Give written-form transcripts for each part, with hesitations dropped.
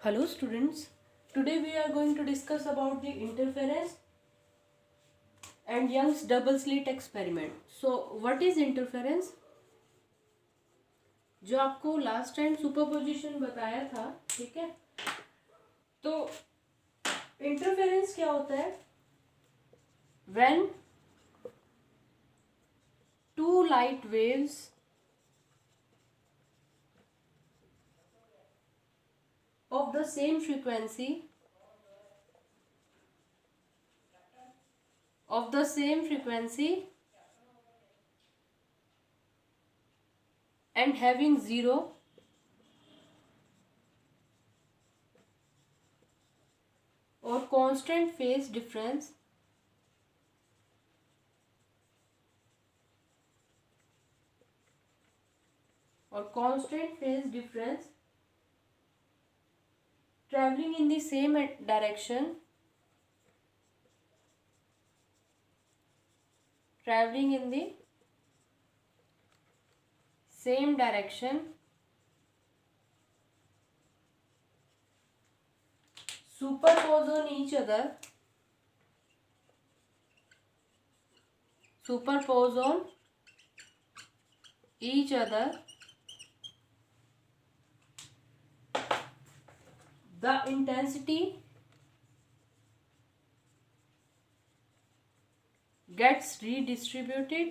Hello students, today we are going to discuss about the interference and Young's double slit experiment. So what is interference? जो आपको last time superposition बताया था, ठीक है, तो interference क्या होता है? When two light waves of the same frequency and having zero or constant phase difference traveling in the same direction superpose on each other the intensity gets redistributed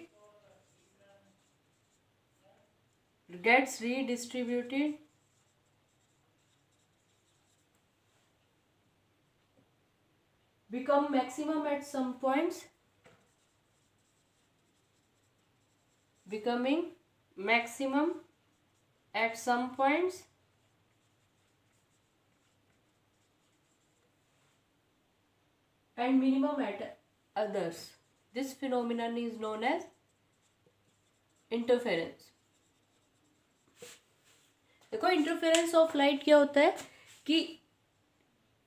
become maximum at some points and minimum at others. This phenomenon is known as interference. देखो interference of light क्या होता है कि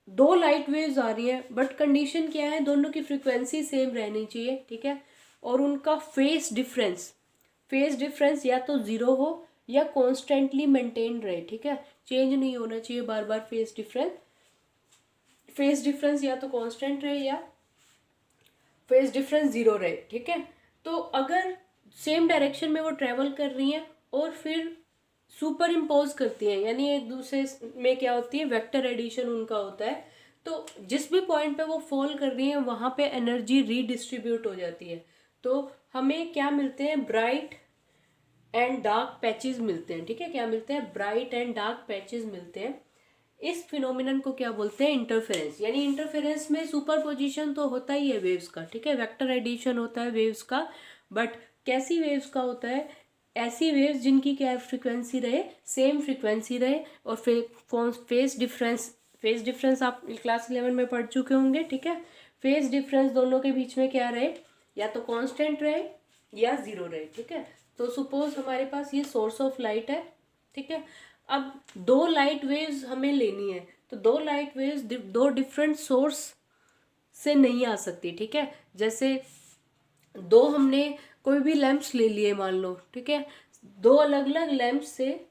दो light waves आ रही है but condition क्या है, दोनों की फ्रीक्वेंसी सेम रहनी चाहिए, ठीक है, और उनका फेस डिफरेंस या तो ज़ीरो हो या कॉन्स्टेंटली मेंटेन रहे, ठीक है, चेंज नहीं होना चाहिए बार बार। फेस डिफरेंस या तो कांस्टेंट रहे या फेस डिफरेंस ज़ीरो रहे, ठीक है। तो अगर सेम डायरेक्शन में वो ट्रेवल कर रही हैं और फिर सुपर इम्पोज करती हैं, यानी एक दूसरे में क्या होती है, वेक्टर एडिशन उनका होता है, तो जिस भी पॉइंट पे वो फॉल कर रही हैं वहाँ पे एनर्जी रीडिस्ट्रीब्यूट हो जाती है। तो हमें क्या मिलते हैं, ब्राइट एंड डार्क पैचेस मिलते हैं, ठीक है, क्या मिलते हैं, ब्राइट एंड डार्क पैचेस मिलते हैं। इस फिनोमिनन को क्या बोलते हैं, इंटरफेरेंस। यानी इंटरफेरेंस में सुपरपोजिशन तो होता ही है वेव्स का, ठीक है, वेक्टर एडिशन होता है वेव्स का, बट कैसी वेव्स का होता है, ऐसी वेव्स जिनकी क्या फ्रीक्वेंसी रहे, सेम फ्रीक्वेंसी रहे, और फेस डिफरेंस आप क्लास 11 में पढ़ चुके होंगे, ठीक है। फेस डिफरेंस दोनों के बीच में क्या रहे, या तो कांस्टेंट रहे या ज़ीरो रहे, ठीक है। तो सपोज हमारे पास ये सोर्स ऑफ लाइट है, ठीक है। अब दो लाइट वेव्स हमें लेनी है, तो दो लाइट वेव्स दो डिफरेंट सोर्स से नहीं आ सकती, ठीक है। जैसे दो हमने कोई भी लैंप्स ले लिए मान लो, ठीक है, दो अलग अलग लैंप्स से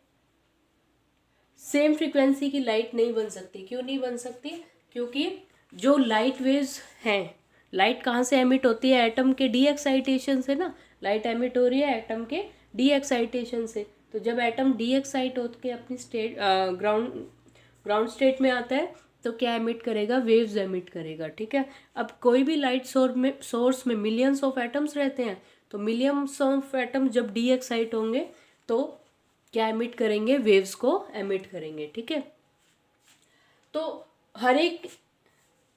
सेम फ्रीक्वेंसी की लाइट नहीं बन सकती। क्यों नहीं बन सकती? क्योंकि जो लाइट वेव्स हैं, लाइट कहाँ से एमिट होती है, एटम के डी एक्साइटेशन से ना, लाइट एमिट हो रही है एटम के डी एक्साइटेशन से। तो जब एटम डी एक्साइट होकर अपनी स्टेट ग्राउंड स्टेट में आता है तो क्या एमिट करेगा, वेव्स एमिट करेगा, ठीक है। अब कोई भी लाइट सोर्स में मिलियंस ऑफ एटम्स रहते हैं, तो मिलियंस ऑफ एटम जब डी एक्साइट होंगे तो क्या एमिट करेंगे, वेव्स को एमिट करेंगे, ठीक है। तो हर एक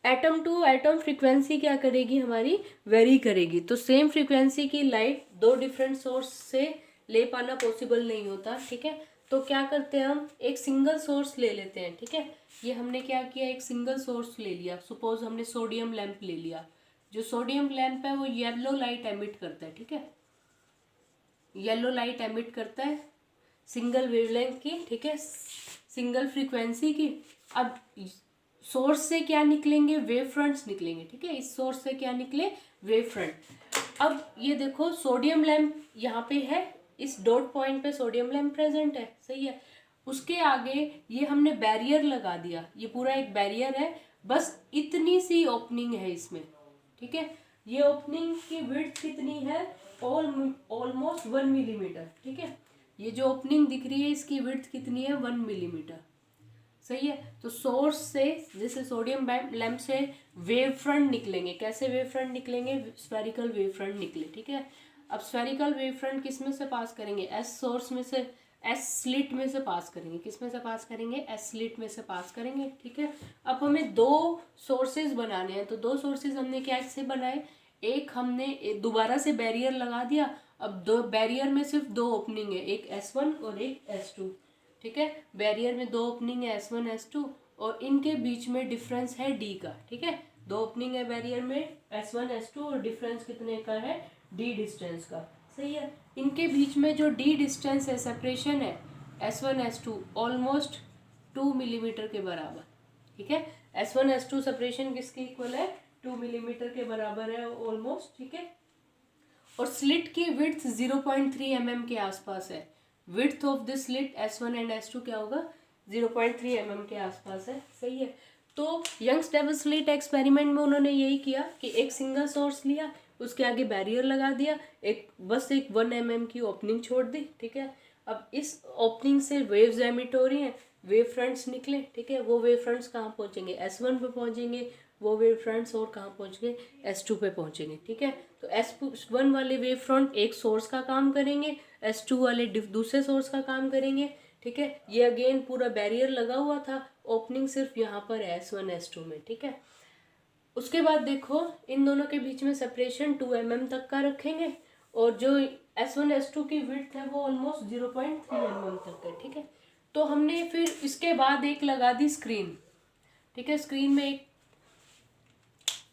एटम टू एटम फ्रीक्वेंसी क्या करेगी, हमारी वेरी करेगी। तो सेम फ्रीक्वेंसी की लाइट दो डिफरेंट सोर्स से ले पाना पॉसिबल नहीं होता, ठीक है। तो क्या करते हैं, हम एक सिंगल सोर्स ले लेते हैं, ठीक है। ये हमने क्या किया, एक सिंगल सोर्स ले लिया। सपोज हमने सोडियम लैंप ले लिया। जो सोडियम लैंप है वो येलो लाइट एमिट करता है, ठीक है, येलो लाइट एमिट करता है सिंगल वेवलेंथ की, ठीक है, सिंगल फ्रीक्वेंसी की। अब सोर्स से क्या निकलेंगे, वेव फ्रंट्स निकलेंगे, ठीक है, इस सोर्स से क्या निकले, वेव फ्रंट। अब ये देखो सोडियम लैंप यहाँ पे है, इस डॉट पॉइंट पे सोडियम लैंप प्रेजेंट है, सही है। उसके आगे ये हमने बैरियर लगा दिया, ये पूरा एक बैरियर है, बस इतनी सी ओपनिंग है इसमें, ठीक है। ये ओपनिंग की विड्थ कितनी है, ऑलमोस्ट 1 मिलीमीटर, ठीक है। ये जो ओपनिंग दिख रही है इसकी विड्थ कितनी है, 1 मिलीमीटर, सही है। तो सोर्स से, जैसे सोडियम लैंप से वेव फ्रंट निकलेंगे, कैसे वेव फ्रंट निकलेंगे, स्फेरिकल वेव फ्रंट निकले, ठीक है। अब स्फेरिकल वेव फ्रंट किस में से पास करेंगे, एस सोर्स में से, एस स्लिट में से पास करेंगे, किस में से पास करेंगे, एस स्लिट में से पास करेंगे, ठीक है। अब हमें दो सोर्सेज बनाने हैं, तो दो सोर्सेज हमने क्या से बनाए, एक हमने दोबारा से बैरियर लगा दिया, अब दो बैरियर में सिर्फ दो ओपनिंग है, एक S1 और एक S2, ठीक है। बैरियर में दो ओपनिंग है S1 S2 और इनके बीच में डिफरेंस है D का, ठीक है। दो ओपनिंग है बैरियर में S1 S2 और डिफरेंस कितने का है, D डिस्टेंस का, सही है। इनके बीच में जो D डिस्टेंस है, सेपरेशन है S1 S2 ऑलमोस्ट 2 मिलीमीटर के बराबर, ठीक है। S1 S2 सेपरेशन किसके इक्वल है, 2 मिलीमीटर के बराबर है ऑलमोस्ट, ठीक है। और स्लिट की विड्थ 0.3 mm के आसपास है, width of the slit S1 and S2 क्या होगा, 0.3 mm के आसपास है, सही है। तो यंग्स डबल स्लिट एक्सपेरिमेंट में उन्होंने यही किया कि एक सिंगल सोर्स लिया, उसके आगे बैरियर लगा दिया, एक बस एक 1 mm की ओपनिंग छोड़ दी, ठीक है। अब इस ओपनिंग से वेव्स एमिट हो रही हैं, वेव फ्रंट्स निकले, ठीक है। वो वेव फ्रंट्स कहाँ पहुंचेंगे, S1 पे पहुंचेंगे, वो वेव फ्रंट्स और कहाँ पहुंचेंगे, S2 पे पहुंचेंगे, ठीक है। तो S1 वाले वेव फ्रंट एक सोर्स का काम करेंगे, S2 वाले दूसरे सोर्स का काम करेंगे, ठीक है। ये अगेन पूरा बैरियर लगा हुआ था, ओपनिंग सिर्फ यहाँ पर है S1 S2 में, ठीक है। उसके बाद देखो इन दोनों के बीच में सेपरेशन 2 mm तक का रखेंगे और जो S1 S2 की विड्थ है वो ऑलमोस्ट 0.3 mm तक है, ठीक है। तो हमने फिर इसके बाद एक लगा दी स्क्रीन, ठीक है। स्क्रीन में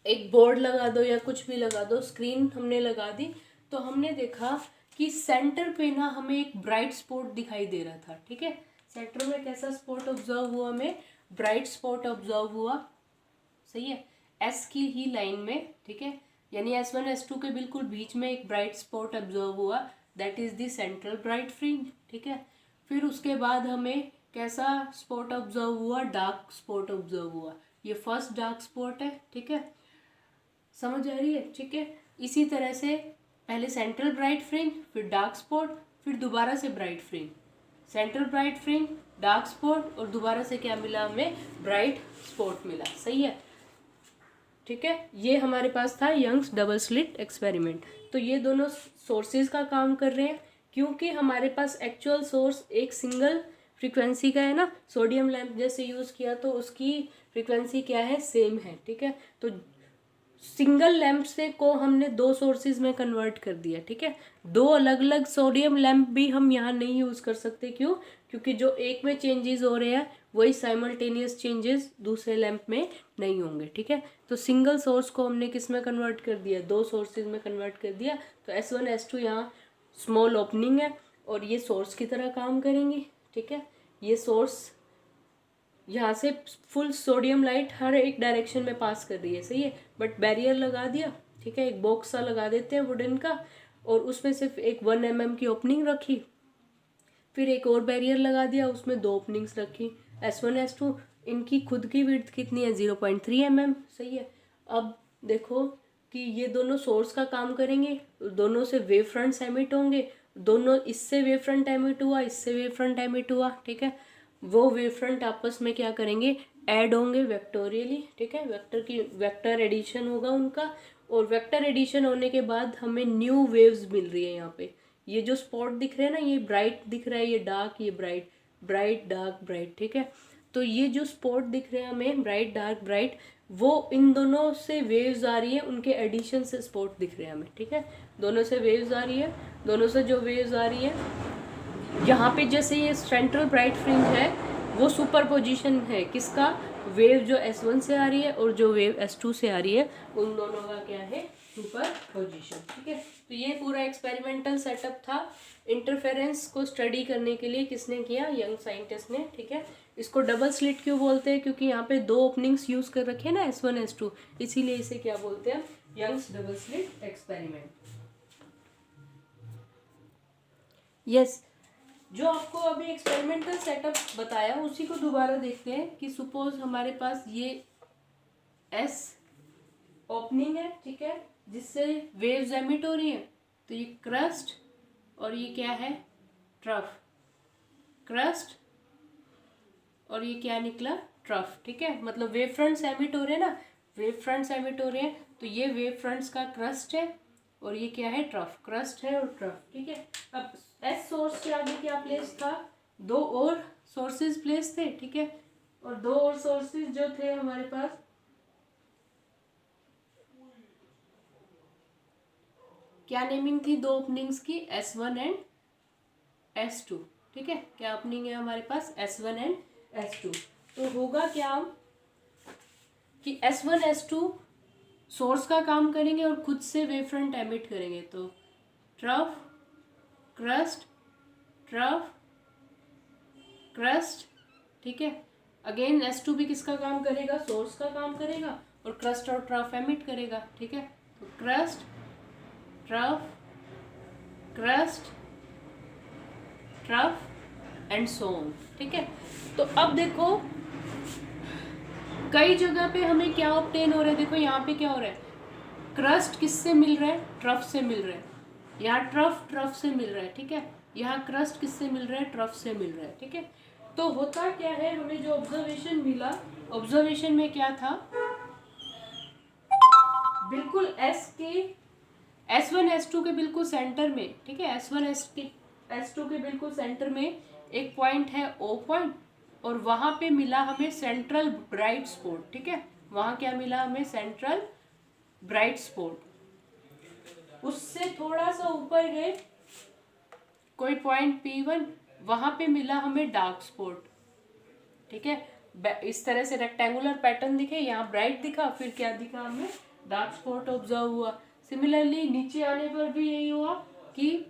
एक बोर्ड लगा दो या कुछ भी लगा दो, स्क्रीन हमने लगा दी। तो हमने देखा कि सेंटर पे ना हमें एक ब्राइट स्पॉट दिखाई दे रहा था, ठीक है। सेंटर में कैसा स्पॉट ऑब्जर्व हुआ, हमें ब्राइट स्पॉट ऑब्जर्व हुआ, सही है, एस की ही लाइन में, ठीक है। यानी S1 S2 के बिल्कुल बीच में एक ब्राइट स्पॉट ऑब्जर्व हुआ, that is the central bright fringe, ठीक है। फिर उसके बाद हमें कैसा स्पॉट ऑब्जर्व हुआ, डार्क स्पॉट ऑब्जर्व हुआ, ये फर्स्ट डार्क स्पॉट है, ठीक है। समझ आ रही है, ठीक है। इसी तरह से पहले सेंट्रल ब्राइट फ्रिंज, फिर डार्क स्पॉट, फिर दोबारा से bright fringe, central bright fringe, dark spot और दोबारा से क्या मिला हमें, ब्राइट स्पॉट मिला, सही है, ठीक है। ये हमारे पास था यंग्स डबल स्लिट एक्सपेरिमेंट। तो ये दोनों सोर्सेज का काम कर रहे हैं, क्योंकि हमारे पास एक्चुअल सोर्स एक सिंगल फ्रीक्वेंसी का है ना, सोडियम लैंप जैसे यूज़ किया तो उसकी फ्रीक्वेंसी क्या है, सेम है, ठीक है। तो सिंगल लैंप से को हमने दो सोर्सेज में कन्वर्ट कर दिया, ठीक है। दो अलग अलग सोडियम लैंप भी हम यहाँ नहीं यूज़ कर सकते, क्यों, क्योंकि जो एक में चेंजेस हो रहे हैं वही साइमल्टेनियस चेंजेस दूसरे लैंप में नहीं होंगे, ठीक है। तो सिंगल सोर्स को हमने किस में कन्वर्ट कर दिया, दो सोर्सेज में कन्वर्ट कर दिया। तो S1 S2 यहाँ स्मॉल ओपनिंग है और ये सोर्स की तरह काम करेंगे, ठीक है। ये सोर्स यहाँ से फुल सोडियम लाइट हर एक डायरेक्शन में पास कर रही है, सही है, बट बैरियर लगा दिया, ठीक है, एक बॉक्स सा लगा देते हैं वुडन का और उसमें सिर्फ एक 1 mm की ओपनिंग रखी, फिर एक और बैरियर लगा दिया, उसमें दो ओपनिंग्स रखी, S1 S2, इनकी खुद की विड्थ कितनी है, 0.3 mm, सही है। अब देखो कि ये दोनों सोर्स का काम करेंगे, दोनों से वेव फ्रंट्स एमिट होंगे, दोनों इससे वेव फ्रंट एमिट हुआ, इससे वेव फ्रंट एमिट हुआ, ठीक है। वो वेव फ्रंट आपस में क्या करेंगे, ऐड होंगे वेक्टोरियली, ठीक है, वेक्टर एडिशन होगा उनका, और वेक्टर एडिशन होने के बाद हमें न्यू वेव्स मिल रही है यहाँ पे। ये जो स्पॉट दिख रहे हैं ना, ये ब्राइट दिख रहा है, ये डार्क, ये ब्राइट, ब्राइट डार्क ब्राइट, ठीक है। तो ये जो स्पॉट दिख रहे हैं हमें, ब्राइट डार्क ब्राइट, वो इन दोनों से वेव्स आ रही है, उनके एडिशन से स्पॉट दिख रहे हैं हमें, ठीक है। दोनों से वेव्स आ रही है, दोनों से जो वेव्स आ रही है, यहाँ पे जैसे ये सेंट्रल ब्राइट फ्रिंज है वो सुपर पोजिशन है किसका, वेव जो S1 से आ रही है और जो वेव S2 से आ रही है, उन दोनों का क्या है, सुपर पोजिशन, ठीक है। तो ये पूरा एक्सपेरिमेंटल सेटअप था इंटरफेरेंस को स्टडी करने के लिए, किसने किया, यंग साइंटिस्ट ने, ठीक है। इसको डबल स्लिट क्यों बोलते हैं, क्योंकि यहाँ पे दो ओपनिंग्स यूज कर रखे हैं ना, S1 S2, इसीलिए इसे क्या बोलते हैं, Young's double slit experiment. Yes, जो आपको अभी एक्सपेरिमेंटल सेटअप बताया उसी को दोबारा देखते हैं कि सपोज हमारे पास ये एस ओपनिंग है, ठीक है, जिससे वेव्स एमिट हो रही है। तो ये क्रस्ट और ये क्या है, ट्रफ, क्रस्ट और ये क्या निकला, ट्रफ, ठीक है। मतलब वेव फ्रंट्स एमिट हो रहे हैं ना, वेव फ्रंट्स एमिट हो रहे हैं, तो ये वेव फ्रंट्स का क्रस्ट है और ये क्या है, ट्रफ, क्रस्ट है और ट्रफ, ठीक है। अब एस सोर्स के आगे क्या प्लेस था, दो और सोर्सेज प्लेस थे, ठीक है, और दो और सोर्सेज जो थे हमारे पास, क्या नेमिंग थी दो ओपनिंग्स की, S1 एंड S2, ठीक है। क्या ओपनिंग है हमारे पास, S1 एंड S2। तो होगा क्या कि S1 S2 सोर्स का काम करेंगे और खुद से वेव फ्रंट एमिट करेंगे। तो ट्रफ, क्रस्ट, ट्रफ, क्रस्ट, ठीक है। अगेन S2 भी किसका काम करेगा, सोर्स का काम करेगा और क्रस्ट और ट्रफ एमिट करेगा, ठीक है। तो crust, trough, crust, trough and so on, ठीक है। तो अब देखो कई जगह पे हमें क्या ऑब्टेन हो रहा है, देखो यहाँ पे क्या हो रहा है, क्रस्ट किससे मिल रहा है, ट्रफ से मिल रहा है, यहाँ ट्रफ ट्रफ से मिल रहा है, ठीक है। यहाँ क्रस्ट किससे मिल रहा है, ट्रफ से मिल रहा है, ठीक है। तो होता क्या है, हमें जो ऑब्जर्वेशन मिला, ऑब्जर्वेशन में क्या था, बिल्कुल एस के S1 S2 के बिल्कुल सेंटर में, ठीक है, S1 S2 के बिल्कुल सेंटर में एक पॉइंट है O पॉइंट, और वहां पे मिला हमें सेंट्रल ब्राइट स्पॉट, ठीक है। वहां क्या मिला हमें, सेंट्रल ब्राइट स्पॉट। उससे थोड़ा सा ऊपर गए कोई पॉइंट P1, वहां पे मिला हमें डार्क स्पॉट, ठीक है। इस तरह से रेक्टेंगुलर पैटर्न दिखे, यहाँ ब्राइट दिखा, फिर क्या दिखा हमें, डार्क स्पॉट ऑब्जर्व हुआ। सिमिलरली नीचे आने पर भी यही हुआ कि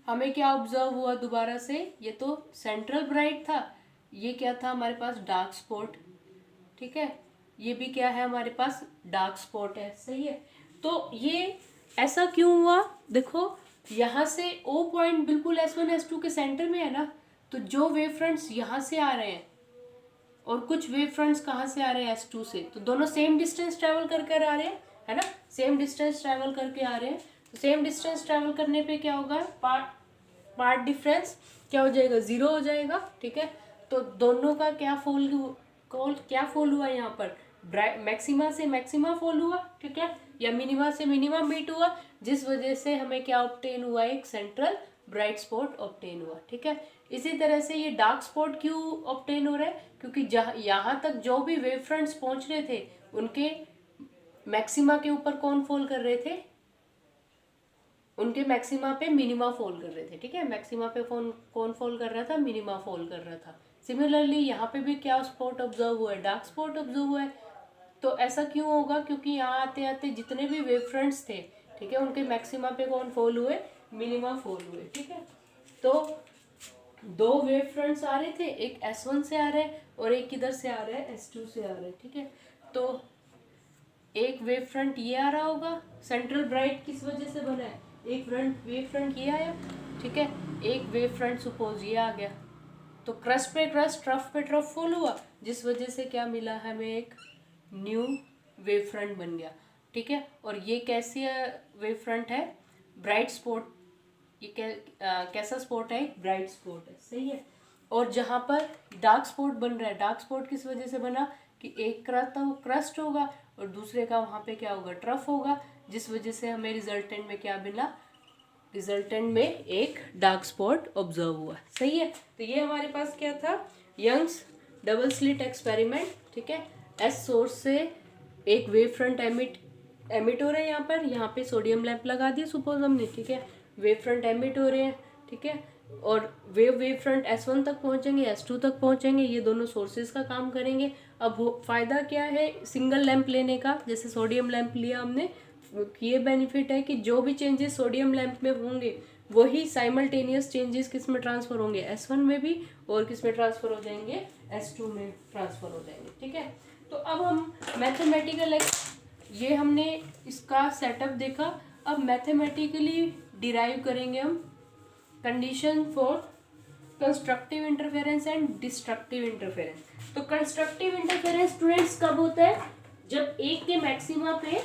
हमें क्या ऑब्जर्व हुआ दोबारा से, ये तो सेंट्रल ब्राइट था, ये क्या था हमारे पास, डार्क स्पॉट, ठीक है। ये भी क्या है हमारे पास, डार्क स्पॉट है, सही है। तो ये ऐसा क्यों हुआ, देखो यहाँ से O पॉइंट बिल्कुल S1 S2 के सेंटर में है ना, तो जो वेव फ्रंट्स यहाँ से आ रहे हैं और कुछ वेव फ्रंट्स कहाँ से आ रहे हैं, S2 से, तो दोनों सेम डिस्टेंस ट्रेवल करके आ रहे हैं, है ना, सेम डिस्टेंस ट्रेवल करके आ रहे हैं। तो सेम डिस्टेंस ट्रेवल करने पे क्या होगा, पार्ट डिफरेंस क्या हो जाएगा, जीरो हो जाएगा, ठीक है। तो दोनों का क्या फॉल हुआ यहाँ पर, मैक्सिमा से मैक्सिमा फॉल हुआ, ठीक है, या मिनिमा से मिनिमा मीट हुआ, जिस वजह से हमें क्या ऑब्टेन हुआ, एक सेंट्रल ब्राइट स्पॉट ऑब्टेन हुआ, ठीक है। इसी तरह से ये डार्क स्पॉट क्यों ऑब्टेन हो रहा है, क्योंकि जहाँ यहाँ तक जो भी वेव फ्रंट्स पहुंच रहे थे उनके मैक्सिमा के ऊपर कौन फॉल कर रहे थे, उनके मैक्सिमा पे मिनिमा फॉल कर रहे थे, ठीक है। मैक्सिमा पे कौन फॉल कर रहा था, मिनिमा फॉल कर रहा था। सिमिलरली यहाँ पे भी क्या स्पॉट ऑब्जर्व हुआ है, डार्क स्पॉट ऑब्जर्व हुआ है। तो ऐसा क्यों होगा, क्योंकि यहाँ आते आते जितने भी वेव फ्रंट्स थे, ठीक है, उनके मैक्सिमा पे कौन फॉल हुए, मिनिमा फॉल हुए, ठीक है। तो दो वेव फ्रंट्स आ रहे थे, एक S1 से आ रहा है और एक किधर से आ रहा है, S2 से आ रहा है, ठीक है। तो एक वेव फ्रंट ये आ रहा होगा, सेंट्रल ब्राइट किस वजह से बना है, एक वेव फ्रंट ये आया, ठीक है, एक वेव फ्रंट सपोज ये आ गया, तो क्रस्ट पे क्रस्ट, ट्रफ पे ट्रफ फॉल हुआ, जिस वजह से क्या मिला हमें, एक न्यू वेव फ्रंट बन गया, ठीक है। और ये कैसी वेव फ्रंट है, ब्राइट स्पॉट, ये कैसा स्पॉट है, ब्राइट स्पॉट है, सही है। और जहाँ पर डार्क स्पॉट बन रहा है, डार्क स्पॉट किस वजह से बना, कि एक क्रस्ट होगा और दूसरे का वहाँ पे क्या होगा, ट्रफ होगा, जिस वजह से हमें रिजल्टेंट में क्या मिला, रिजल्टेंट में एक डार्क स्पॉट ऑब्जर्व हुआ, सही है। तो ये हमारे पास क्या था, यंग्स डबल स्लिट एक्सपेरिमेंट, ठीक है। एस सोर्स से एक वेव फ्रंट एमिट हो रहे हैं, यहाँ पे सोडियम लैंप लगा दिया सपोज हमने, ठीक है, वेव फ्रंट एमिट हो रहे हैं, ठीक है, और वेव फ्रंट S1 तक पहुंचेंगे, S2 तक पहुंचेंगे, ये दोनों सोर्सेज का काम करेंगे। अब फायदा क्या है सिंगल लैंप लेने का, जैसे सोडियम लैंप लिया हमने, ये बेनिफिट है कि जो भी चेंजेस सोडियम लैंप में होंगे वही साइमल्टेनियस चेंजेस किस में ट्रांसफर होंगे, S1 में भी, और किस में ट्रांसफर हो जाएंगे, S2 में ट्रांसफर हो जाएंगे, ठीक है। तो अब हम मैथमेटिकल ये हमने इसका सेटअप देखा, अब मैथमेटिकली डिराइव करेंगे हम condition for constructive interference and destructive interference. तो कंस्ट्रक्टिव इंटरफेरेंस स्टूडेंट्स कब होता है? जब एक के मैक्सिमा पे,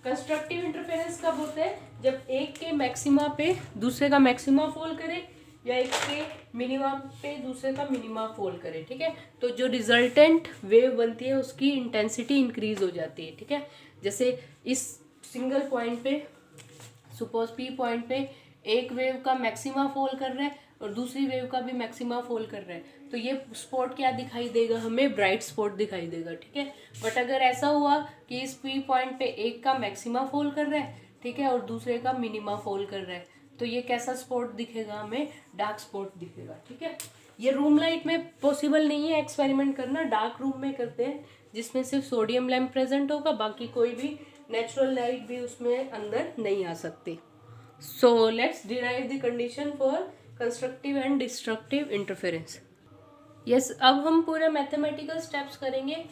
कंस्ट्रक्टिव इंटरफेरेंस कब होता है? जब एक के मैक्सिमा पे दूसरे का मैक्सिमा फॉल करे, या एक के मिनिमा पे दूसरे का मिनिमा फॉल करे, ठीक है। तो जो रिजल्टेंट वेव बनती है उसकी इंटेंसिटी इंक्रीज हो जाती है, ठीक है। जैसे इस सिंगल पॉइंट पे, सपोज पी पॉइंट पे एक वेव का मैक्सिमा फॉल कर रहा है और दूसरी वेव का भी मैक्सिमा फॉल कर रहा है, तो ये स्पॉट क्या दिखाई देगा हमें? ब्राइट स्पॉट दिखाई देगा, ठीक है। बट अगर ऐसा हुआ कि इस पी पॉइंट पे एक का मैक्सिमा फॉल कर रहा है, ठीक है, और दूसरे का मिनिमा फॉल कर रहा है, तो ये कैसा स्पॉट दिखेगा हमें? डार्क स्पॉट दिखेगा, ठीक है। ये रूम लाइट में पॉसिबल नहीं है एक्सपेरिमेंट करना, डार्क रूम में करते हैं जिसमें सिर्फ सोडियम लैम्प प्रेजेंट होगा, बाकी कोई भी नेचुरल लाइट भी उसमें अंदर नहीं आ सकती। So let's derive the condition for constructive and destructive interference. Yes, अब हम पूरा मैथमेटिकल स्टेप्स करेंगे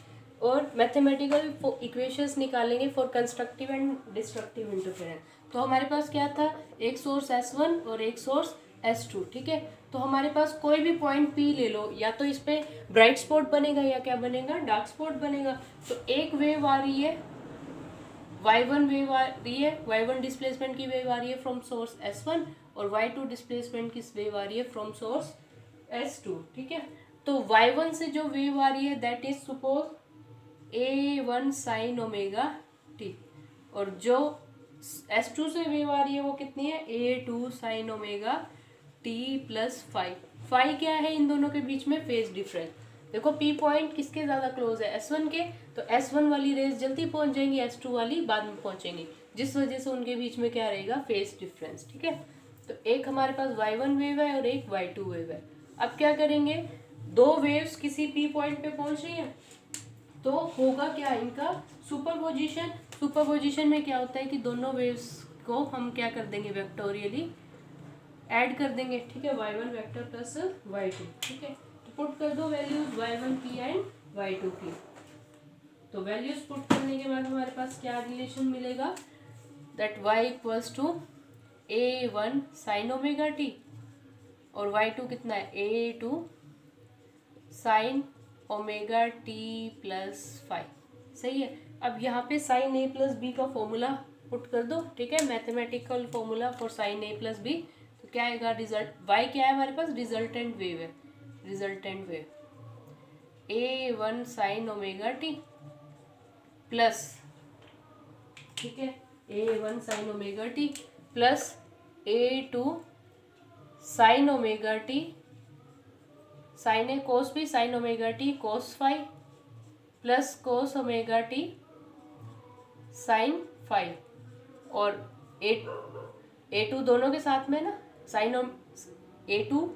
और मैथमेटिकल इक्वेशंस निकालेंगे for constructive and destructive interference. तो हमारे पास क्या था? एक सोर्स S1 और एक सोर्स S2, ठीक है। तो हमारे पास कोई भी पॉइंट P ले लो, या तो इस पे ब्राइट स्पॉट बनेगा या क्या बनेगा? डार्क स्पॉट बनेगा। तो एक वेव आ रही है, y1 वेव आ रही है, y1 डिस्प्लेसमेंट की वेव आ रही है फ्रॉम सोर्स S1, और y2 डिस्प्लेसमेंट की वेव आ रही है फ्रॉम सोर्स S2, ठीक है। तो y1 से जो वेव आ रही है that is suppose A1 sine omega t, और जो S2 से वेव आ रही है वो कितनी है? A2 sine omega T plus five. Five क्या है इन दोनों के बीच में? Phase difference. देखो P पॉइंट किसके ज़्यादा क्लोज है? S1 के, तो S1 वाली रेज जल्दी पहुंच जाएंगी, S2 वाली बाद में पहुंचेंगी, जिस वजह से उनके बीच में क्या रहेगा? फेज डिफरेंस, ठीक है। तो एक हमारे पास y1 वेव है और एक y2 वेव है। अब क्या करेंगे? दो वेव्स किसी P पॉइंट पे पहुंच रही है, तो होगा क्या? इनका सुपरपोजिशन। सुपरपोजिशन में क्या होता है कि दोनों वेव्स को हम क्या कर देंगे? वेक्टोरियली ऐड कर देंगे, ठीक है। y1 वेक्टर प्लस y2, ठीक है। तो पुट कर दो वैल्यूज y1 की एंड y2 की। तो वैल्यूज पुट करने के बाद हमारे पास क्या रिलेशन मिलेगा? That y equals to A1 sine omega t, और y2 कितना है? A2 sine omega T plus five, सही है। अब यहाँ पे साइन ए प्लस बी का फॉर्मूला पुट कर दो, ठीक है। Mathematical formula for sine A plus B, तो क्या आएगा? रिजल्ट y क्या है हमारे पास? रिजल्टेंट वेव है, resultant wave A1 sine omega T plus, ठीक है, A1 sine omega T plus A2 sine omega T, sine A cos B sine omega T cos phi plus cos omega T sine phi, और A2 दोनों के साथ में ना, sign A2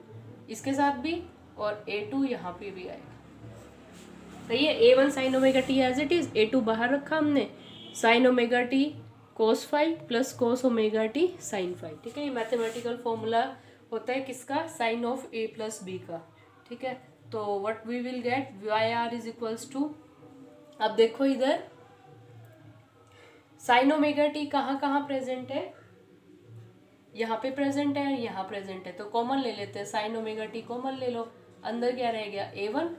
इसके साथ भी और A2 यहाँ पे भी आएगा, सही है। A1 sine omega T as it is, A2 बाहर रखा हमने, sine omega T cos phi plus cos omega T sine phi, ठीक है। ये मैथमेटिकल फॉर्मूला होता है किसका? Sine of A plus B का, ठीक है। तो what we will get? Y R is equals to, अब देखो इधर साइन ओमेगा टी कहाँ कहाँ प्रेजेंट है? यहाँ पे प्रेजेंट है, यहाँ प्रेजेंट है, तो कॉमन ले लेते हैं। साइन ओमेगा टी कॉमन ले लो, अंदर क्या रह गया? A1,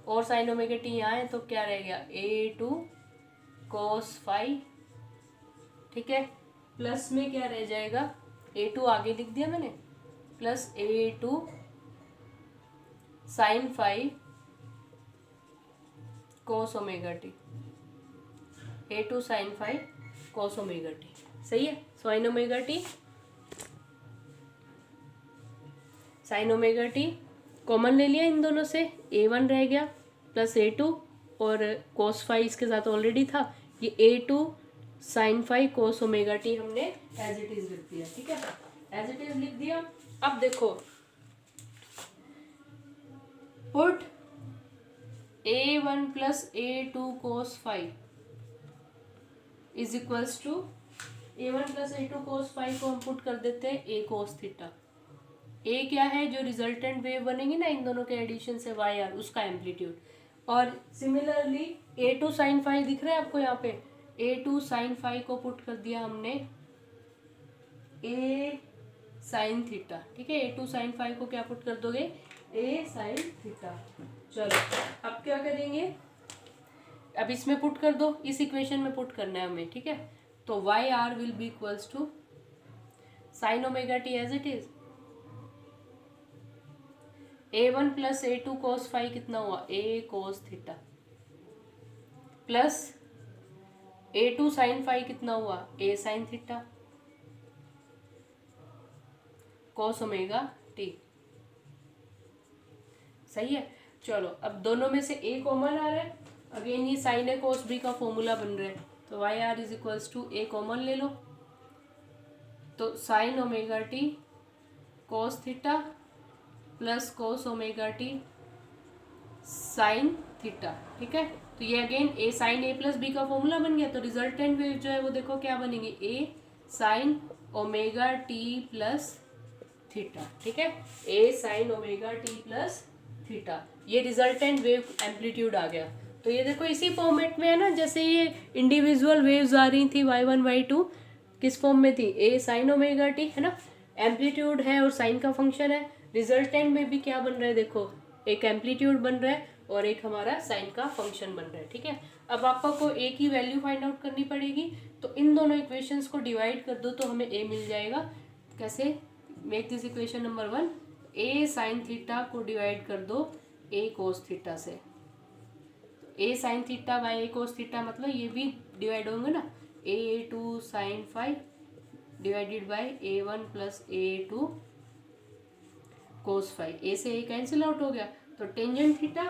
और साइन ओमेगा टी यहाँ है तो क्या रह गया? A2 कोस फाइव, ठीक है, प्लस में क्या रह जाएगा? A2 आगे लिख दिया मैंने, plus A2 sine five cos omega t, A2 sine five cos omega T, सही है। Sine omega T, sine omega t common ले लिया इन दोनों से, A1 रह गया प्लस A2, और कोस फाइव इसके साथ ऑलरेडी था, ये A2 sine five cos omega t हमने एज इट इज लिख दिया, ठीक है, एज इट इज लिख दिया। अब देखो put A1 plus A2 cos five is equals to, A1 plus A2 cos five को हम पुट कर देते हैं A कोस थीटा। A क्या है? जो रिजल्टेंट वेव बनेगी ना इन दोनों के एडिशन से वाई आर, उसका एम्पलीट्यूड। और सिमिलरली A2 साइन फाइव दिख रहा है आपको यहाँ पे, A2 साइन फाइव को पुट कर दिया हमने ए साइन थीटा, ठीक है। A2 साइन फाई को क्या पुट कर दोगे, ए साइन थीटा। चलो अब क्या करेंगे, अब इसमें पुट कर दो, इस इक्वेशन में पुट करना है हमें, ठीक है। तो Y R will be equals to sine omega T as it is, A1 plus A2 cos phi कितना हुआ, A cos theta, plus A2 sine phi कितना हुआ, A sine theta cos omega T. सही है। चलो अब दोनों में से ए कॉमन आ रहा है, अगेन ये साइन ए कोस बी का फॉर्मूला बन रहा है, तो Y R is equals to A common ले लो, तो sine omega T cos theta plus cos omega T sine theta, ठीक है। तो ये again A sine A plus B का फॉर्मूला बन गया, तो रिजल्टेंट वेव जो है वो देखो क्या बनेगी, A sine omega T plus theta, ठीक है। A sine omega T plus theta, ये रिजल्टेंट वेव एम्पलीट्यूड आ गया। तो ये देखो इसी फॉर्मेट में है ना, जैसे ये इंडिविजुअल वेव्स आ रही थी y1 y2, किस फॉर्म में थी, ए साइन ओमेगा टी, है ना, एम्पलीट्यूड है और साइन का फंक्शन है। रिजल्टेंट में भी क्या बन रहा है देखो, एक एम्पलीट्यूड बन रहा है और एक हमारा साइन का फंक्शन बन रहा है, ठीक है। अब आपको ए की वैल्यू फाइंड आउट करनी पड़ेगी, तो इन दोनों इक्वेशंस को डिवाइड कर दो तो हमें ए मिल जाएगा। कैसे, make this equation number 1, A sine theta को डिवाइड कर दो ए कोस थीटा से, A sine theta by A cos theta मतलब ये भी डिवाइड होंगे ना, A2 sine phi divided by A1 plus A2 cos phi, A से ए कैंसिल आउट हो गया, तो टेंजेंट थीटा,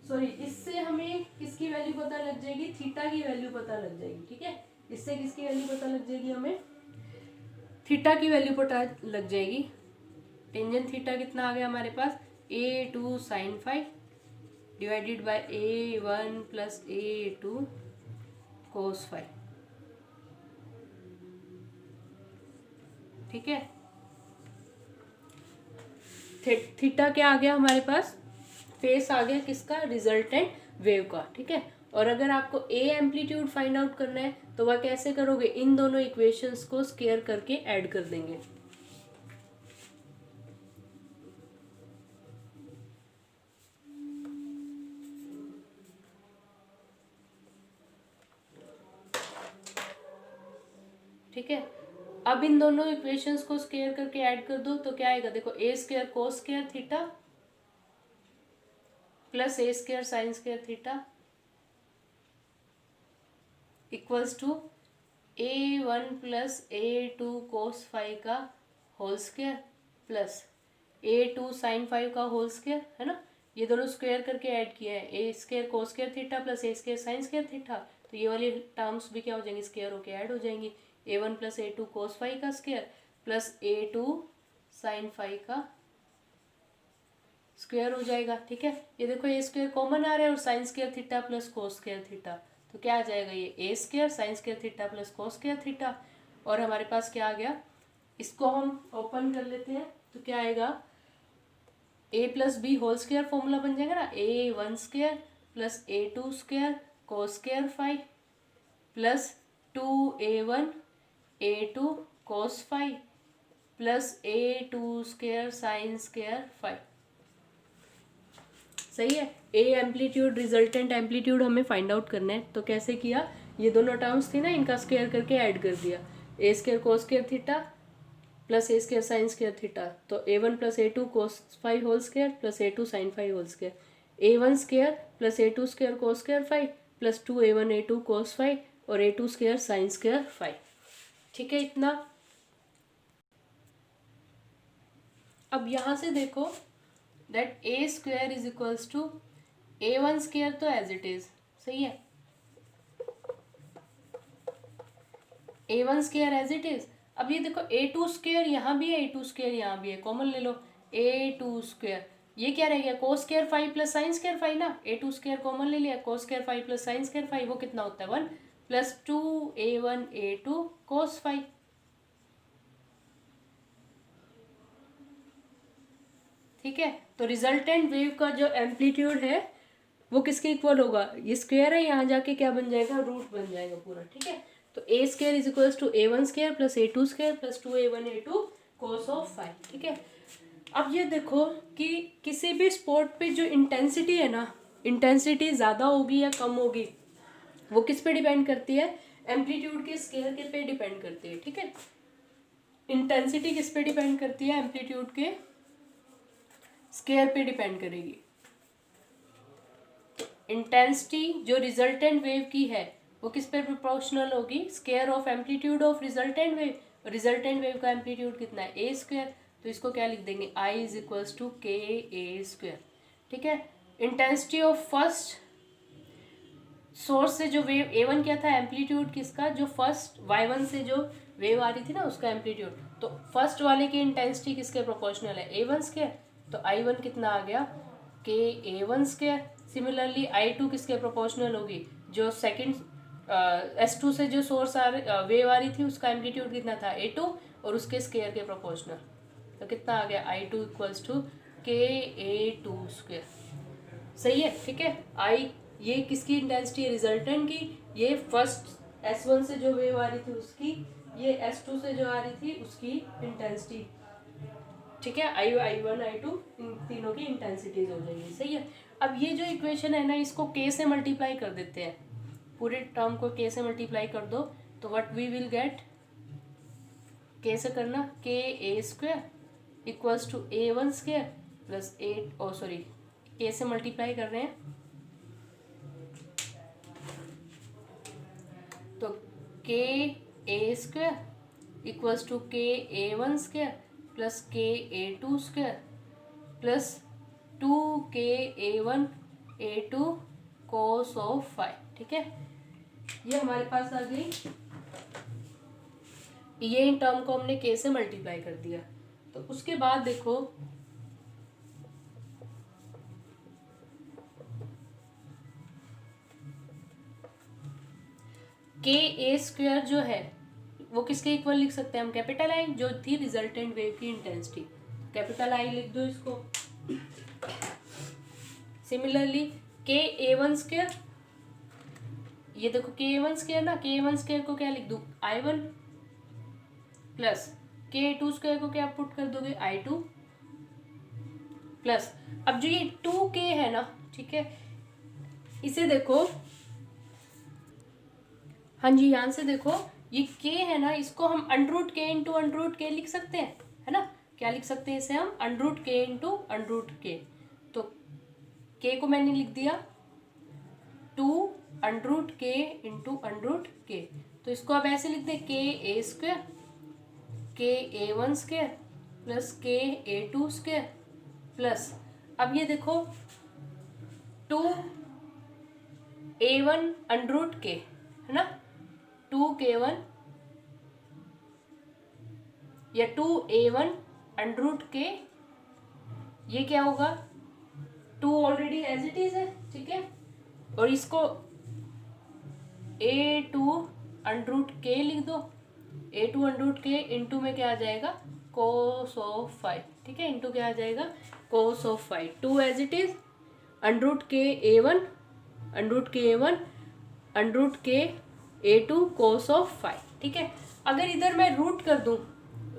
सॉरी इससे हमें किसकी वैल्यू पता लग जाएगी, थीटा की वैल्यू पता लग जाएगी, ठीक है। इससे किसकी वैल्यू पता लग जाएगी, हमें थीटा की वैल्यू पता लग जाएगी। टेंजेंट थीटा कितना आ गया हमारे पास, A2 sine phi divided by A1 plus A2 cos phi, ठीक है। थीटा क्या आ गया हमारे पास, फेस आ गया किसका, रिजल्टेंट वेव का, ठीक है। और अगर आपको ए एम्पलीट्यूड फाइंड आउट करना है तो वह कैसे करोगे, इन दोनों इक्वेशंस को स्क्वायर करके ऐड कर देंगे। ठीक है, अब इन दोनों इक्वेशंस को स्क्वायर करके ऐड कर दो तो क्या आएगा, देखो A square cos square theta plus A square sine square theta equals to A1 plus A2 cos phi का whole square plus A2 sine phi का होल स्क्वायर, है ना। ये दोनों स्क्वायर करके ऐड किया है, A square cos square theta plus A square sine square theta, तो ये वाली टर्म्स भी क्या हो जाएंगी, स्क्वायर होके ऐड हो जाएंगी। A1 plus A2 cos phi का square plus A2 sine phi का स्क्वायर हो जाएगा, ठीक है। ये देखो ए स्क्वायर कॉमन आ रहा है और sine square theta plus cos square theta, तो क्या आ जाएगा, ये A square sine square theta plus cos square theta. और हमारे पास क्या आ गया, इसको हम ओपन कर लेते हैं, तो क्या आएगा, A plus B whole square formula बन जाएगा ना, A1 square plus A2 square cos square phi plus 2A1 A2 cos phi plus A2 square sine square phi. सही है। ए एम्पलीट्यूड रिजल्टेंट एम्पलीट्यूड हमें फाइंड आउट करना है, तो कैसे किया, ये दोनों टर्म्स थी ना, इनका स्क्वायर करके ऐड कर दिया, A square cos square theta plus A square sine square theta, तो A1 plus A2 cos phi whole square plus A2 sine phi whole square, A1 square plus A2 square cos square phi plus 2A1 A2 cos phi और A2 square sine square phi, ठीक है इतना। अब यहाँ से देखो that A square is equals to A1 square, तो as it is, सही है, A1 square as it is. अब ये देखो A2 स्क्वायर यहाँ भी है, A2 स्क्वायर यहाँ भी है, कॉमन ले लो, A2 स्क्वायर, ये क्या रह गया, cos square phi plus sine square phi ना, A2 स्क्वायर कॉमन ले लिया, cos square phi plus sine square phi, वो कितना होता है 1 plus 2A1 A2 cos phi, ठीक है। तो रिजल्टेंट वेव का जो एम्पलीट्यूड है वो किसके इक्वल होगा, ये स्क्वायर है, यहाँ जाके क्या बन जाएगा, रूट बन जाएगा पूरा, ठीक है। तो A square is equals to A1 square plus A2 square plus 2A1 A2 cos of 5, ठीक है। अब ये देखो कि किसी भी स्पोर्ट पे जो इंटेंसिटी है ना, इंटेंसिटी ज़्यादा होगी या कम होगी वो किस पे डिपेंड करती है, एम्पलीट्यूड के स्केयर के पे डिपेंड करती है, ठीक है। इंटेंसिटी किस पे डिपेंड करती है, एम्पलीट्यूड के स्केयर पे डिपेंड करेगी। इंटेंसिटी जो रिजल्टेंट वेव की है वो किस पे प्रोपोर्शनल होगी, square of amplitude of resultant wave. Resultant wave का एम्पलीट्यूड कितना है, ए स्क्वायर, तो इसको क्या लिख देंगे, आई इज इक्वल्स टू के ए स्क्वायर, ठीक है। इंटेंसिटी ऑफ फर्स्ट सोर्स से जो वेव A1 क्या था, एम्पलीट्यूड किसका, जो फर्स्ट Y1 से जो वेव आ रही थी ना उसका एम्पलीट्यूड, तो फर्स्ट वाले की इंटेंसिटी किसके प्रोपोर्शनल है, A1 स्क्वायर, तो I1 कितना आ गया, के A1 स्क्वायर। सिमिलरली I2 किसके प्रोपोर्शनल होगी, जो सेकंड S2 से जो सोर्स वेव आ रही थी उसका एम्पलीट्यूड कितना था, A2, और उसके स्क्वायर के प्रोपोर्शनल, तो कितना आ गया, I2 इक्वल्स टू के A2 स्क्वायर। सही है, ठीक है। ये किसकी इंटेंसिटी है, रिजल्टेंट की। ये फर्स्ट S1 से जो वेव आ रही थी उसकी, ये S2 से जो आ रही थी उसकी इंटेंसिटी, ठीक है। I1 I2 इन तीनों की इंटेंसिटीज हो जाएगी, सही है। अब ये जो इक्वेशन है ना, इसको K से मल्टीप्लाई कर देते हैं, पूरे टर्म को K से मल्टीप्लाई कर दो, तो what we will get, K से करना, K A square equals to A1 square plus K से मल्टीप्लाई कर रहे हैं, तो के ए स्क्वायर इक्वल्स टू के A1 स्क्वायर प्लस के A2 square plus 2 A1 A2 cos of 5, ठीक है। ये हमारे पास आ गई, ये इन टर्म को हमने K से मल्टीप्लाई कर दिया। तो उसके बाद देखो के ए स्क्वायर जो है वो किसके इक्वल लिख सकते हैं हम, कैपिटल आई, जो थी रिजल्टेंट वेव की इंटेंसिटी, कैपिटल आई लिख दो इसको। सिमिलरली के A1 स्क्वायर, ये देखो के A1 स्क्वायर ना, के A1 स्क्वायर को क्या लिख दूँ, I1 प्लस के A2 स्क्वायर को क्या पुट कर दोगे, I2 प्लस, अब जो ये 2K है ना, ठीक है, इसे देखो, हाँ जी, यहाँ से देखो ये K है ना, इसको हम under root K into under root K लिख सकते हैं, है ना। क्या लिख सकते हैं इसे हम, under root K into under root K। तो K को मैंने लिख दिया 2 under root K into under root K, तो इसको अब ऐसे लिख दें, के ए स्क्वायर के A1 स्क्वायर प्लस के A2 स्क्वायर प्लस, अब ये देखो 2A1 अंडरूट K, है ना, 2K1 या 2A1 अंडरूट K, ये क्या होगा, 2 ऑलरेडी एज इट इज है, ठीक है, और इसको A2 अंडरूट K लिख दो, A2 अंडरूट K इंटू में क्या आ जाएगा, cos ऑफ 5, ठीक है, इंटू क्या आ जाएगा, cos of 5, 2 as it is, under root K A1 under root K A1 under root K A2 cos of 5, ठीक है। अगर इधर मैं रूट कर दूं,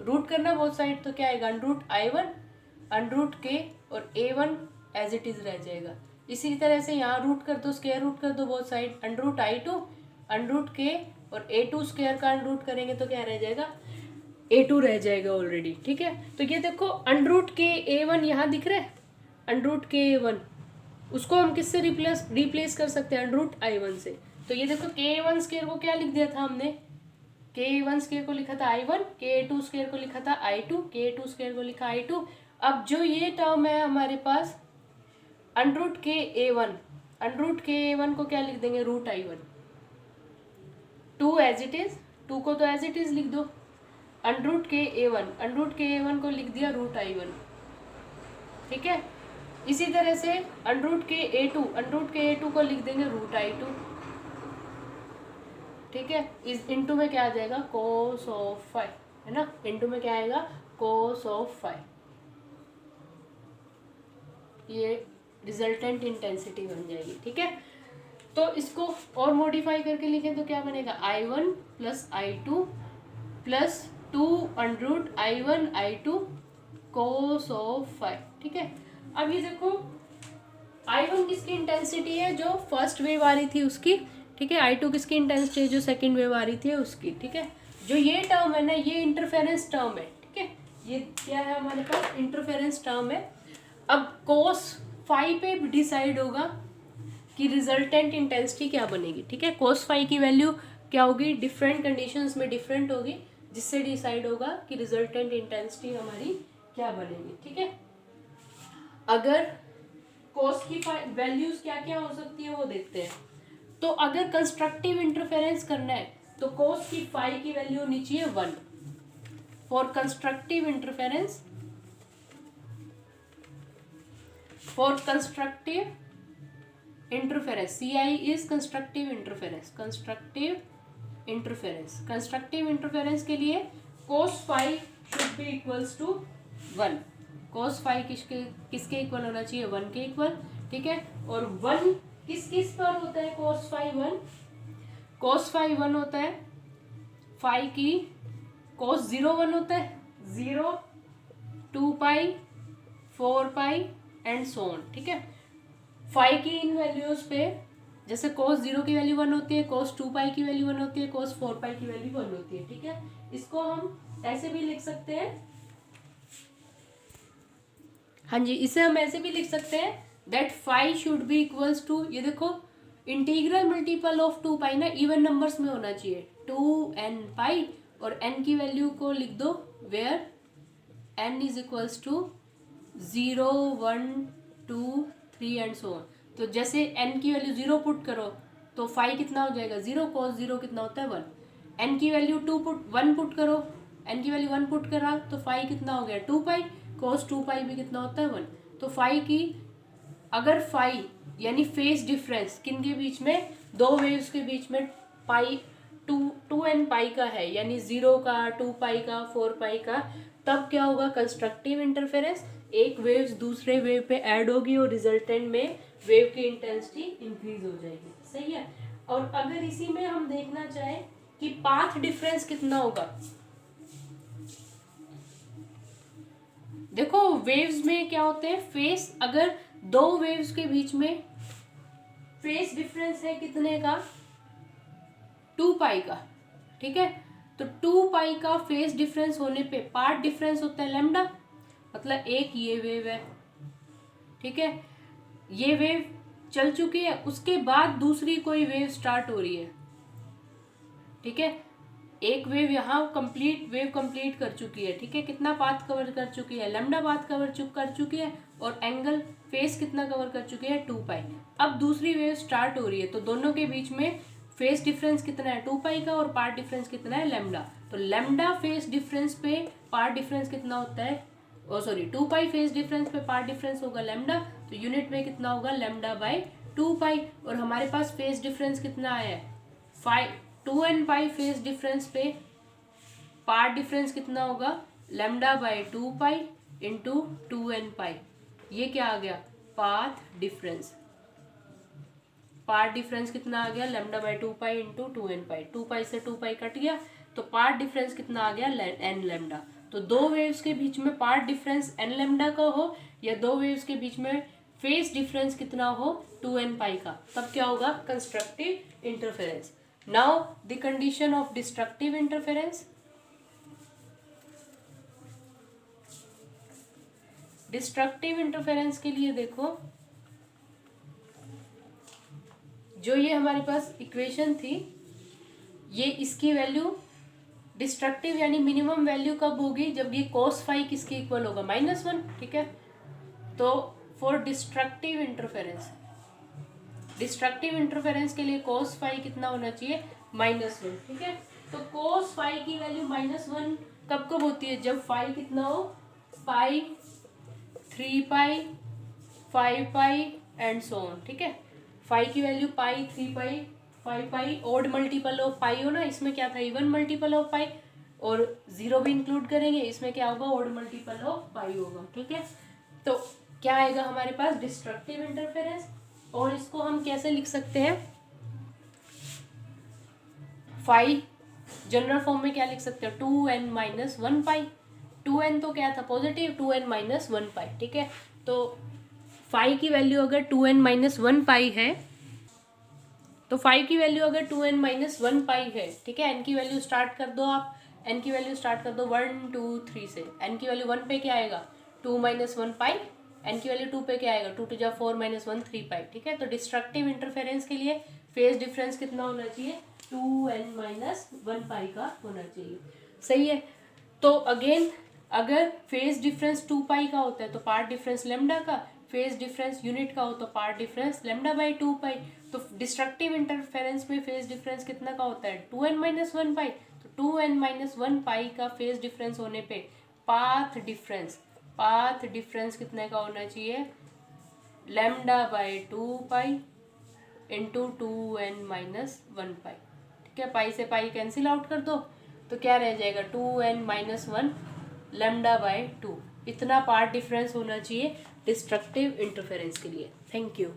रूट करना बोथ साइड, तो क्या आएगा, अंडरूट I1 अंडरूट K और A1 एज इट इज रह जाएगा। इसी तरह से यहाँ रूट कर दो, स्क्वायर रूट कर दो both side, under root I2 under root K और A2 स्क्वायर का अंडरूट करेंगे तो क्या रह जाएगा, A2 रह जाएगा ऑलरेडी, ठीक है। तो ये देखो अंडरूट K A1 यहाँ दिख रहा है, अंडरूट K A1, उसको हम किससे रिप्लेस कर सकते हैं, अंडरूट I1 से। तो ये देखो के A1 स्क्वायर को क्या लिख दिया था हमने, के A1 स्क्वायर को लिखा था I1, के A2 स्क्वायर को लिखा था I2, के A2 स्क्वायर को लिखा I2। अब जो ये टर्म है हमारे पास अंडरूट के A1, अंडरूट के A1 को क्या लिख देंगे, root I1, 2 as it is, 2 को तो एज इट इज लिख दो, अंडरूट के A1, अंडरूट के A1 को लिख दिया रूट I1, ठीक है। इसी तरह से अंडरूट के A2, अंडरूट के A2 को लिख देंगे रूट I2, ठीक है। इस इंटू में क्या आ जाएगा, cos ऑफ 5, है ना, इंटू में क्या आएगा, cos ऑफ 5, ये रिजल्टेंट इंटेंसिटी बन जाएगी, ठीक है। तो इसको और मॉडिफाई करके लिखें तो क्या बनेगा, I1 plus I2 plus 2√I1 I2 cos of 5, ठीक है। अब ये देखो I1 किसकी इंटेंसिटी है, जो फर्स्ट वेव आ रही थी उसकी, ठीक है। I2 किसकी इंटेंसिटी है, जो सेकंड वेव आ रही थी उसकी, ठीक है। जो ये टर्म है ना, ये इंटरफेरेंस टर्म है, ठीक है। ये क्या है हमारे पास, इंटरफेरेंस टर्म है। अब cos 5 पे डिसाइड होगा कि रिजल्टेंट इंटेंसिटी क्या बनेगी, ठीक है। cos 5 की वैल्यू क्या होगी, डिफरेंट कंडीशंस में डिफरेंट होगी, जिससे डिसाइड होगा कि रिजल्टेंट इंटेंसिटी हमारी क्या बनेगी, ठीक है। अगर cos की वैल्यूज क्या क्या हो सकती है वो देखते हैं। तो अगर कंस्ट्रक्टिव इंटरफेरेंस करना है तो cos की 5 की वैल्यू होनी चाहिए 1 for constructive interference, for constructive interference, CI is constructive interference, constructive interference के लिए cos 5 should be equals to 1, cos 5 किसके इक्वल होना चाहिए, 1 के इक्वल, ठीक है। और 1 किस पर होता है, cos 5 1, cos 5 1 होता है 5 की cos 0 1 होता है 0, 2 पाई, 4 पाई एंड सो ऑन, ठीक है। 5 की इन वैल्यूज पे जैसे cos 0 की वैल्यू 1 होती है, cos 2 पाई की वैल्यू 1 होती है, cos 4 पाई की वैल्यू 1 होती है, ठीक है। इसको हम ऐसे भी लिख सकते हैं, हाँ जी, इसे हम ऐसे भी लिख सकते हैं that 5 should be equals to, ये देखो इंटीग्रल मल्टीपल ऑफ 2 पाई ना इवन नंबर्स में होना चाहिए, 2n पाई, और n की वैल्यू को लिख दो where n is equals to 0 1 2 3 and so on. तो जैसे n की वैल्यू 0 पुट करो तो 5 कितना हो जाएगा 0, cos 0 कितना होता है 1, n की वैल्यू 1 पुट करो, n की वैल्यू 1 पुट करा तो 5 कितना हो गया 2 पाई, cos 2 पाई भी कितना होता है 1। तो 5 की अगर 5 यानी फेस डिफरेंस किन के बीच में, दो वेव्स के बीच में पाई 2n पाई का है, यानी 0 का, 2 पाई का, 4 पाई का, तब क्या होगा, कंस्ट्रक्टिव इंटरफेरेंस, एक वेव्स दूसरे वेव पे ऐड होगी और रिजल्टेंट में वेव की इंटेंसिटी इंक्रीज हो जाएगी, सही है। और अगर इसी में हम देखना चाहें कि पाथ डिफरेंस कितना होगा, देखो वेव्स में क्या होते हैं फेस, अगर दो वेव्स के बीच में फेस डिफरेंस है कितने का, 2 पाई का, ठीक है। तो 2 पाई का फेस डिफरेंस होने पे पार्ट डिफरेंस होता है लैम्डा, मतलब एक ये वेव है, ठीक है, ये वेव चल चुकी है, उसके बाद दूसरी कोई वेव स्टार्ट हो रही है, ठीक है। एक वेव यहाँ वेव कंप्लीट कर चुकी है, ठीक है, कितना पाथ कवर कर चुकी है, लैम्डा पाथ कवर कर चुकी है, और एंगल फेस कितना कवर कर चुकी है 2 पाई। अब दूसरी वेव स्टार्ट हो रही है तो दोनों के बीच में फेस डिफरेंस कितना है 2 पाई का, और पार्ट डिफरेंस कितना है लैम्डा। तो लैम्डा फेस डिफरेंस पे पार्ट डिफरेंस कितना होता है, 2 पाई फेस डिफरेंस पे पार्ट डिफरेंस होगा लैम्डा, तो यूनिट में कितना होगा लैम्डा बाई 2 पाई। और हमारे पास फेस डिफरेंस कितना आया है 2n पाई, फेस डिफरेंस पे पार्ट डिफरेंस कितना होगा lambda by 2 pi into 2n पाई, ये क्या आ गया पाथ डिफरेंस। पार्ट डिफरेंस कितना आ गया lambda by 2 pi into 2n पाई, 2 पाई से 2 पाई कट गया तो पार्ट डिफरेंस कितना आ गया n लैम्डा। तो दो वेव्स के बीच में पार्ट डिफरेंस n लैम्डा का हो या दो वेव्स के बीच में फेस डिफरेंस कितना हो 2n पाई का, तब क्या होगा constructive interference. Now the condition of destructive interference, destructive interference के लिए देखो जो ये हमारे पास इक्वेशन थी, ये इसकी वैल्यू डिस्ट्रक्टिव यानी मिनिमम वैल्यू कब होगी जब ये cos फाई किसके इक्वल होगा -1, ठीक है। तो for destructive interference, destructive interference के लिए cos फाई कितना होना चाहिए -1, ठीक है। तो cos फाई की वैल्यू -1 कब कब होती है, जब फाई कितना हो पाई, 3 pi, 5 pi and so on, ठीक है। फाई की value pi, 3 pi, 5 pi, odd multiple of pi हो ना, इसमें क्या था इवन मल्टीपल ऑफ पाई, और 0 भी इंक्लूड करेंगे इसमें क्या होगा ओड मल्टीपल ऑफ पाई होगा, ठीक है। तो क्या आएगा हमारे पास डिस्ट्रक्टिव इंटरफेरेंस, और इसको हम कैसे लिख सकते हैं, फाई जनरल फॉर्म में क्या लिख सकते हो, 2n माइनस 1 पाई। 2n तो क्या था, पॉजिटिव, 2n माइनस 1 पाई, ठीक है। तो फाई की वैल्यू अगर 2n माइनस 1 पाई है, तो फाई की वैल्यू अगर 2n माइनस 1 पाई है, ठीक है। n की वैल्यू स्टार्ट कर दो आप, n की वैल्यू स्टार्ट कर दो 1 2 3 से। n की वैल्यू 1 पे क्या आएगा, 2 माइनस 1 पाई। n की वैल्यू 2 पे क्या आएगा, 2 टू जा 4 माइनस 1 3 पाई, ठीक है। तो डिस्ट्रक्टिव इंटरफेरेंस के लिए फेज डिफरेंस कितना होना चाहिए, 2n माइनस 1 पाई का होना चाहिए, सही है। तो अगेन अगर फेज डिफरेंस 2 पाई का होता है तो पार्ट डिफरेंस लेमडा का, फेज डिफरेंस यूनिट का हो तो पार्ट डिफरेंस लेमडा बाई 2 पाई। तो डिस्ट्रक्टिव इंटरफेरेंस में फेज डिफरेंस कितना का होता है, 2n माइनस 1 पाई। तो 2n माइनस 1 पाई का फेज डिफरेंस होने पे पाथ डिफरेंस कितने का होना चाहिए, lambda by 2 pi into 2n minus 1 पाई, ठीक है। पाई से पाई कैंसिल आउट कर दो तो क्या रह जाएगा, 2n माइनस 1 लेमडा बाई 2। इतना पार्ट डिफरेंस होना चाहिए डिस्ट्रक्टिव इंटरफेरेंस के लिए। Thank you.